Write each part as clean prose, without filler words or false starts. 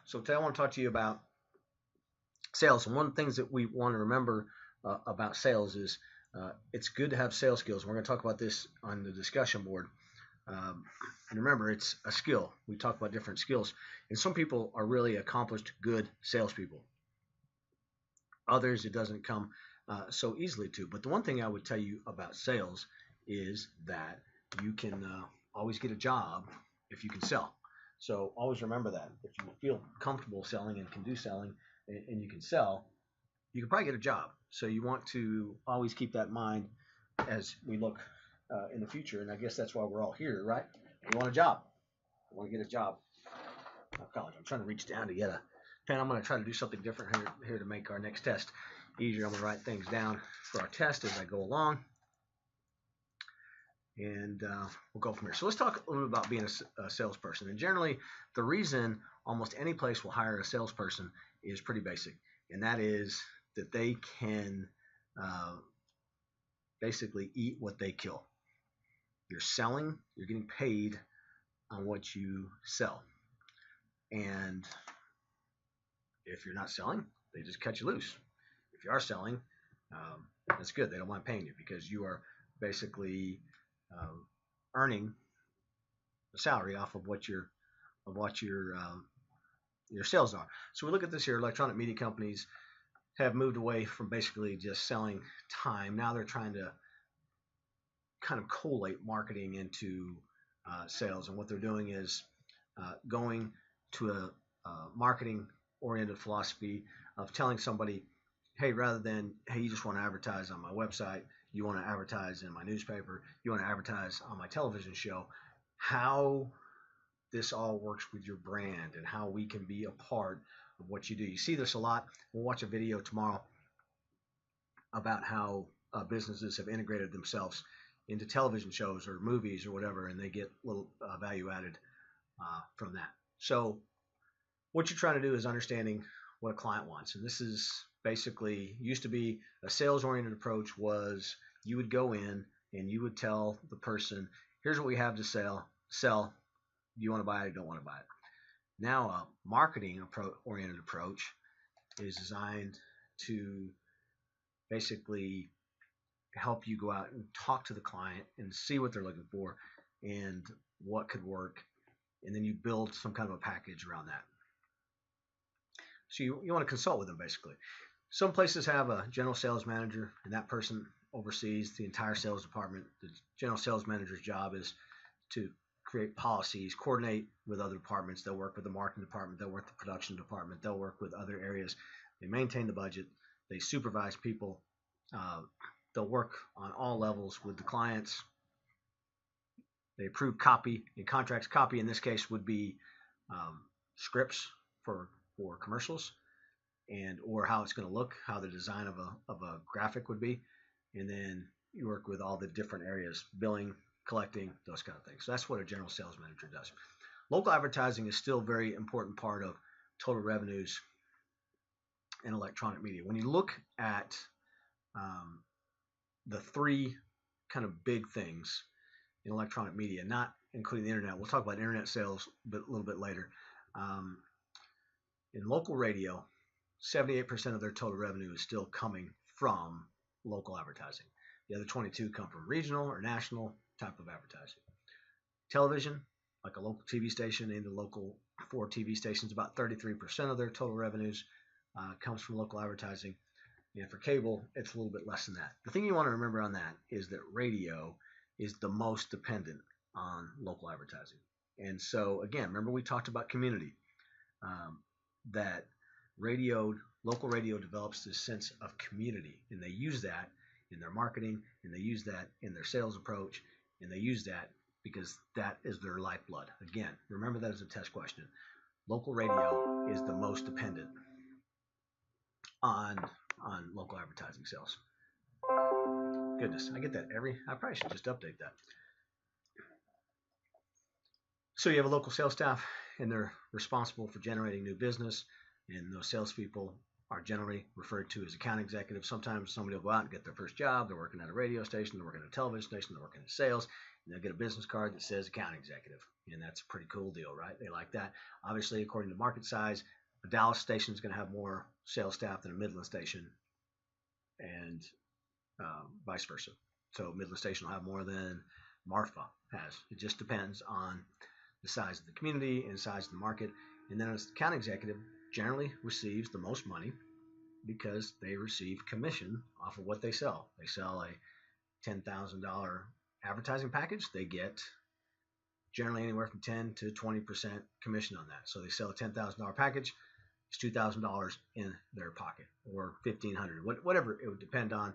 So today I want to talk to you about sales. And one of the things that we want to remember about sales is it's good to have sales skills. We're going to talk about this on the discussion board. And remember, it's a skill. We talk about different skills. And some people are really accomplished, good salespeople. Others, it doesn't come so easily to. But the one thing I would tell you about sales is that you can always get a job if you can sell. So always remember that. If you feel comfortable selling and can do selling and you can sell, you can probably get a job. So you want to always keep that in mind as we look in the future. And I guess that's why we're all here, right? We want a job. I want to get a job. Oh, college. I'm trying to reach down to get a pen. I'm going to try to do something different here to make our next test easier. I'm going to write things down for our test as I go along. And we'll go from here. So let's talk a little bit about being a salesperson. And generally, the reason almost any place will hire a salesperson is pretty basic. And that is that they can basically eat what they kill. You're selling, you're getting paid on what you sell. And if you're not selling, they just cut you loose. If you are selling, that's good. They don't mind paying you because you are basically earning a salary off of what your sales are. So we look at this here. Electronic media companies have moved away from basically just selling time. Now they're trying to kind of collate marketing into sales, and what they're doing is going to a marketing-oriented philosophy of telling somebody, hey, rather than, hey, you just want to advertise on my website, you want to advertise in my newspaper, you want to advertise on my television show, how this all works with your brand and how we can be a part of what you do. You see this a lot. We'll watch a video tomorrow about how businesses have integrated themselves into television shows or movies or whatever, and they get a little value added from that. So what you're trying to do is understanding what a client wants. And this is basically used to be a sales-oriented approach was you would go in and you would tell the person, here's what we have to sell. Do you want to buy it or don't want to buy it? Now a marketing-oriented approach is designed to basically help you go out and talk to the client and see what they're looking for and what could work. And then you build some kind of a package around that. So you want to consult with them basically. Some places have a general sales manager, and that person oversees the entire sales department. The general sales manager's job is to create policies, coordinate with other departments. They'll work with the marketing department. They'll work with the production department. They'll work with other areas. They maintain the budget. They supervise people. They'll work on all levels with the clients. They approve copy and contracts. Copy in this case would be scripts for commercials and or how it's going to look, how the design of a graphic would be, and then you work with all the different areas, billing, collecting, those kind of things. So that's what a general sales manager does. Local advertising is still a very important part of total revenues in electronic media. When you look at the three kind of big things in electronic media, not including the internet, we'll talk about internet sales a little bit later. In local radio, 78% of their total revenue is still coming from local advertising. The other 22 come from regional or national type of advertising. Television, like a local TV station and the local 4 TV stations, about 33% of their total revenues comes from local advertising. And for cable, it's a little bit less than that. The thing you want to remember on that is that radio is the most dependent on local advertising. And so, again, remember we talked about community. That local radio develops this sense of community, and they use that in their marketing, and they use that in their sales approach, and they use that because that is their lifeblood. Again, remember that as a test question. Local radio is the most dependent on local advertising sales. Goodness, I get that I probably should just update that. So you have a local sales staff, and they're responsible for generating new business, and those salespeople are generally referred to as account executives. Sometimes somebody will go out and get their first job. They're working at a radio station, they're working at a television station, they're working in sales, And they'll get a business card that says account executive, and that's a pretty cool deal, right? They like that. Obviously, according to market size, a Dallas station is going to have more sales staff than a Midland station, and vice versa. So Midland Station will have more than Marfa has. It just depends on the size of the community and size of the market. And then an account executive generally receives the most money because they receive commission off of what they sell. They sell a $10,000 advertising package. They get generally anywhere from 10 to 20% commission on that. So they sell a $10,000 package. It's $2,000 in their pocket, or $1,500, whatever it would depend on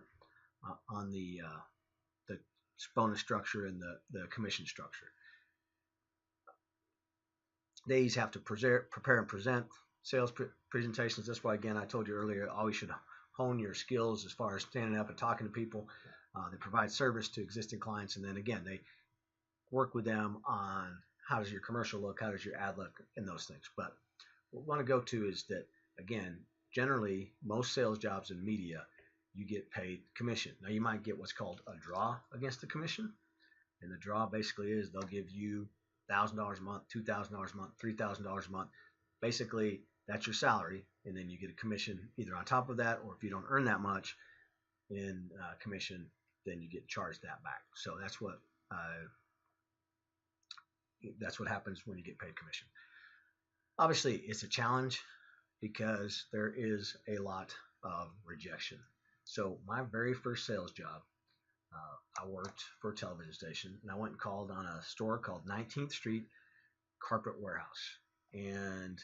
the bonus structure and the commission structure. They each have to prepare and present sales presentations. That's why, again, I told you earlier, always should hone your skills as far as standing up and talking to people. They provide service to existing clients, and then again, they work with them on how does your commercial look, how does your ad look, and those things. But what we want to go to is that, again, generally, most sales jobs in media, you get paid commission. Now, you might get what's called a draw against the commission, and the draw basically is they'll give you $1,000 a month, $2,000 a month, $3,000 a month. Basically, that's your salary, and then you get a commission either on top of that, or if you don't earn that much in commission, then you get charged that back. So that's what happens when you get paid commission. Obviously, it's a challenge because there is a lot of rejection. So my very first sales job, I worked for a television station, and I went and called on a store called 19th Street Carpet Warehouse. And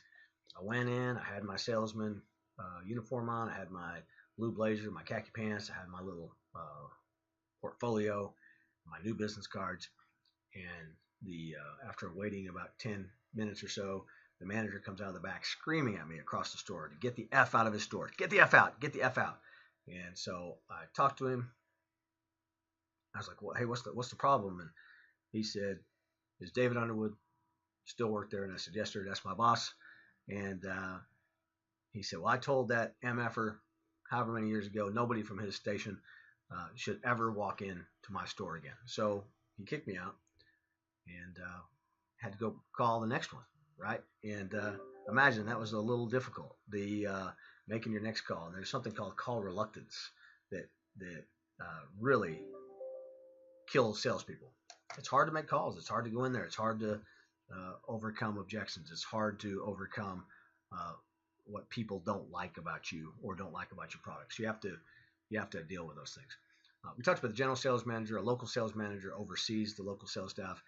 I went in, I had my salesman uniform on, I had my blue blazer, my khaki pants, I had my little portfolio, my new business cards, and after waiting about 10 minutes or so, the manager comes out of the back screaming at me across the store to get the F out of his store. Get the F out, get the F out. And so I talked to him. I was like, well, hey, what's the problem? And he said, is David Underwood still work there? And I said, yes, sir, that's my boss. And he said, well, I told that MFer however many years ago, nobody from his station should ever walk in to my store again. So he kicked me out and had to go call the next one, right? And imagine that was a little difficult, making your next call. And there's something called call reluctance that really kills salespeople. It's hard to make calls. It's hard to go in there. It's hard to overcome objections. It's hard to overcome what people don't like about you or don't like about your products. You have to deal with those things. We talked about the general sales manager. A local sales manager oversees the local sales staff.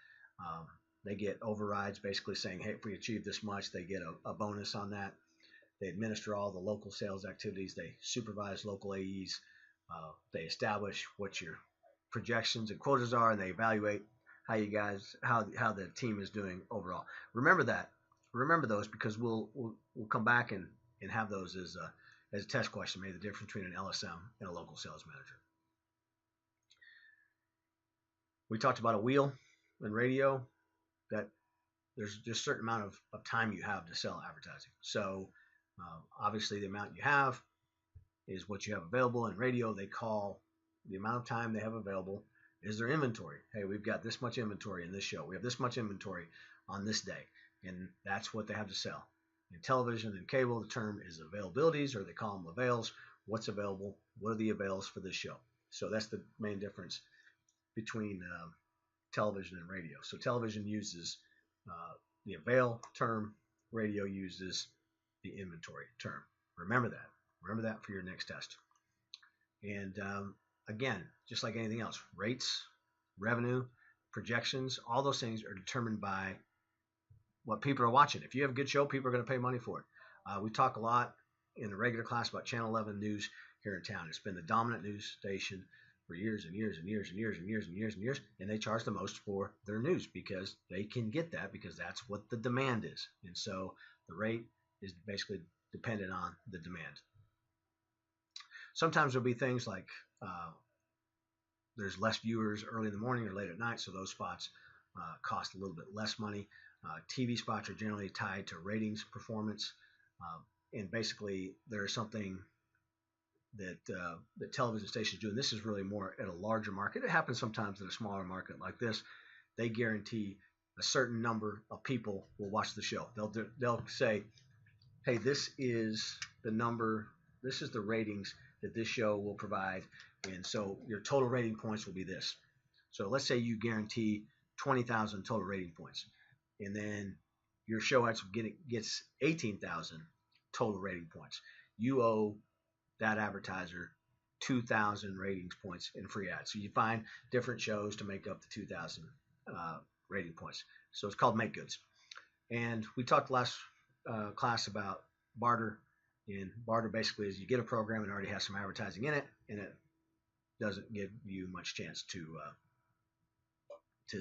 They get overrides, basically saying, hey, if we achieve this much, they get a bonus on that. They administer all the local sales activities. They supervise local AEs. They establish what your projections and quotas are, and they evaluate how the team is doing overall. Remember those, because we'll come back and have those as a test question, maybe the difference between an LSM and a local sales manager. We talked about a wheel in radio, that there's just a certain amount of time you have to sell advertising. So obviously the amount you have is what you have available. In radio, they call the amount of time they have available is their inventory. Hey, we've got this much inventory in this show. We have this much inventory on this day. And that's what they have to sell. In television and cable, the term is availabilities, or they call them avails. What's available? What are the avails for this show? So that's the main difference between television and radio. So television uses the avail term. Radio uses the inventory term. Remember that. Remember that for your next test. And again, just like anything else, rates, revenue, projections, all those things are determined by what people are watching. If you have a good show, people are going to pay money for it. We talk a lot in the regular class about Channel 11 News here in town. It's been the dominant news station for years and years and years and years and years and years and years, and they charge the most for their news because they can get that, because that's what the demand is. And so the rate is basically dependent on the demand. Sometimes there'll be things like there's less viewers early in the morning or late at night, so those spots cost a little bit less money. TV spots are generally tied to ratings performance, and basically there's something that television stations do, and this is really more at a larger market. It happens sometimes in a smaller market like this, they guarantee a certain number of people will watch the show. They'll say, hey, this is the number, this is the ratings that this show will provide, and so your total rating points will be this. So let's say you guarantee 20,000 total rating points, and then your show gets 18,000 total rating points. You owe that advertiser 2,000 ratings points in free ads. So you find different shows to make up the 2,000 rating points. So it's called make goods. And we talked last class about barter. And barter basically is you get a program and already has some advertising in it, and it doesn't give you much chance to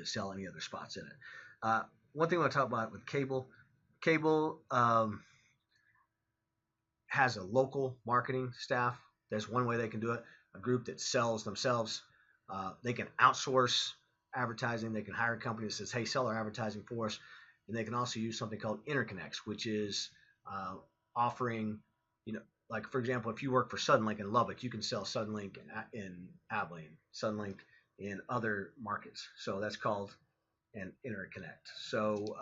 sell any other spots in it. One thing I want to talk about with cable. Cable has a local marketing staff. That's one way they can do it. A group that sells themselves. They can outsource advertising. They can hire a company that says, hey, sell our advertising for us. And they can also use something called interconnects, which is offering, like, for example, if you work for Suddenlink in Lubbock, you can sell Suddenlink in Abilene, Suddenlink in other markets. So that's called an interconnect. So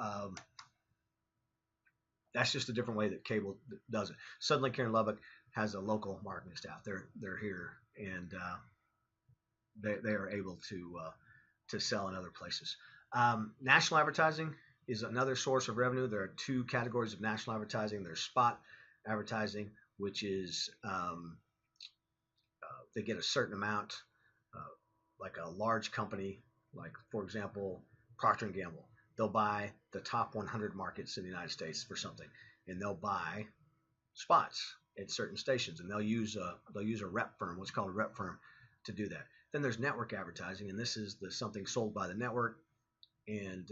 that's just a different way that cable does it. Suddenlink here in Lubbock has a local marketing staff. They're here, and they are able to sell in other places. National advertising is another source of revenue. There are two categories of national advertising. There's spot advertising, which is they get a certain amount, like a large company, like, for example, Procter & Gamble. They'll buy the top 100 markets in the United States for something, and they'll buy spots at certain stations, and they'll use a rep firm, what's called a rep firm, to do that. Then there's network advertising, and this is something sold by the network, and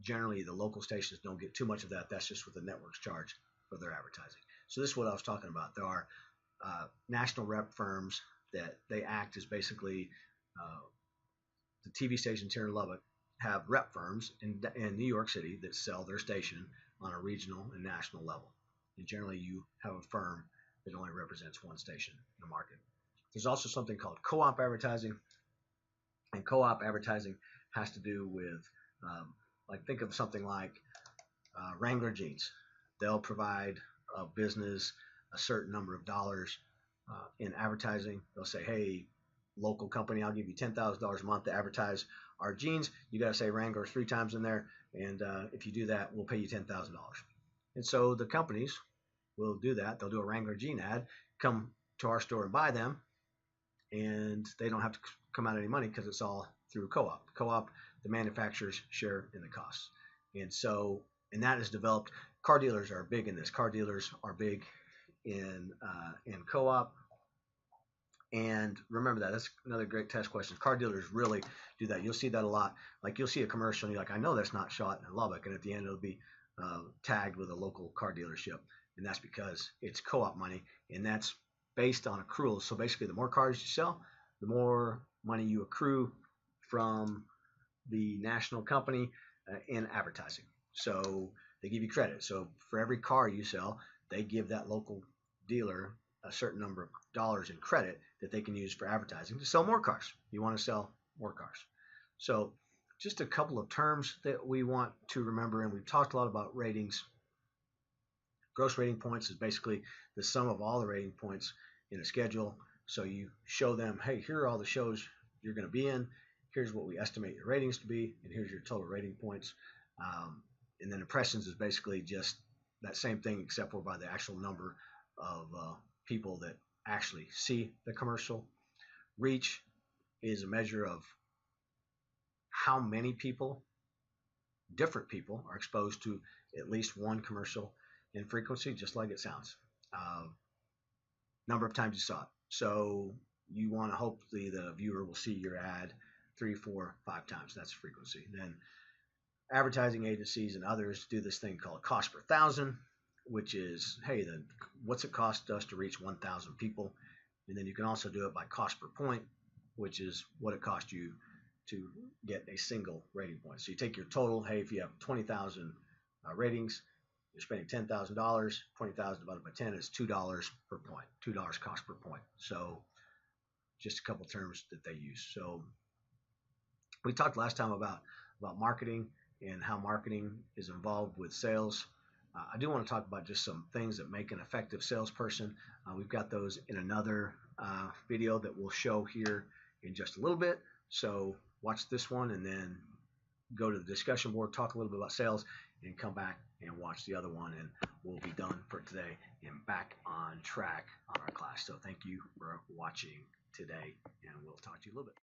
generally the local stations don't get too much of that. That's just what the networks charge for their advertising. So this is what I was talking about. There are national rep firms that they act as basically the TV stations here in Lubbock have rep firms in New York City that sell their station on a regional and national level. And generally you have a firm that only represents one station in the market. There's also something called co-op advertising, and co-op advertising has to do with, like, think of something like Wrangler jeans. They'll provide a business a certain number of dollars in advertising. They'll say, hey, local company, I'll give you $10,000 a month to advertise our jeans. You got to say Wrangler 3 times in there, and if you do that, we'll pay you $10,000. And so the companies will do that. They'll do a Wrangler jean ad, come to our store and buy them, and they don't have to come out any money because it's all through co-op. Co-op, the manufacturers share in the costs. And so, and that is developed. Car dealers are big in this. Car dealers are big in co-op. And remember that. That's another great test question. Car dealers really do that. You'll see that a lot. Like, you'll see a commercial and you're like, I know that's not shot in Lubbock. And at the end, it'll be tagged with a local car dealership. And that's because it's co-op money. And that's based on accruals. So basically, the more cars you sell, the more money you accrue from the national company in advertising. So they give you credit. So for every car you sell, they give that local dealer a certain number of dollars in credit that they can use for advertising to sell more cars. You want to sell more cars. So just a couple of terms that we want to remember, and we've talked a lot about ratings. Gross rating points is basically the sum of all the rating points in a schedule. So you show them, hey, here are all the shows you're going to be in. Here's what we estimate your ratings to be, and here's your total rating points. And then impressions is basically just that same thing, except for by the actual number of people that actually see the commercial. Reach is a measure of how many people, different people, are exposed to at least one commercial in frequency, just like it sounds. Number of times you saw it. So you want to hopefully the viewer will see your ad 3, 4, 5 times. That's frequency. And then advertising agencies and others do this thing called cost per thousand, which is, hey, what's it cost us to reach 1,000 people? And then you can also do it by cost per point, which is what it cost you to get a single rating point. So you take your total, hey, if you have 20,000 ratings, you're spending $10,000, 20,000 divided by 10 is $2 per point, $2 cost per point. So just a couple terms that they use. So We talked last time about marketing and how marketing is involved with sales. I do want to talk about just some things that make an effective salesperson. We've got those in another video that we'll show here in just a little bit. So watch this one and then go to the discussion board, talk a little bit about sales, and come back and watch the other one, and we'll be done for today and back on track on our class. So thank you for watching today, and we'll talk to you a little bit.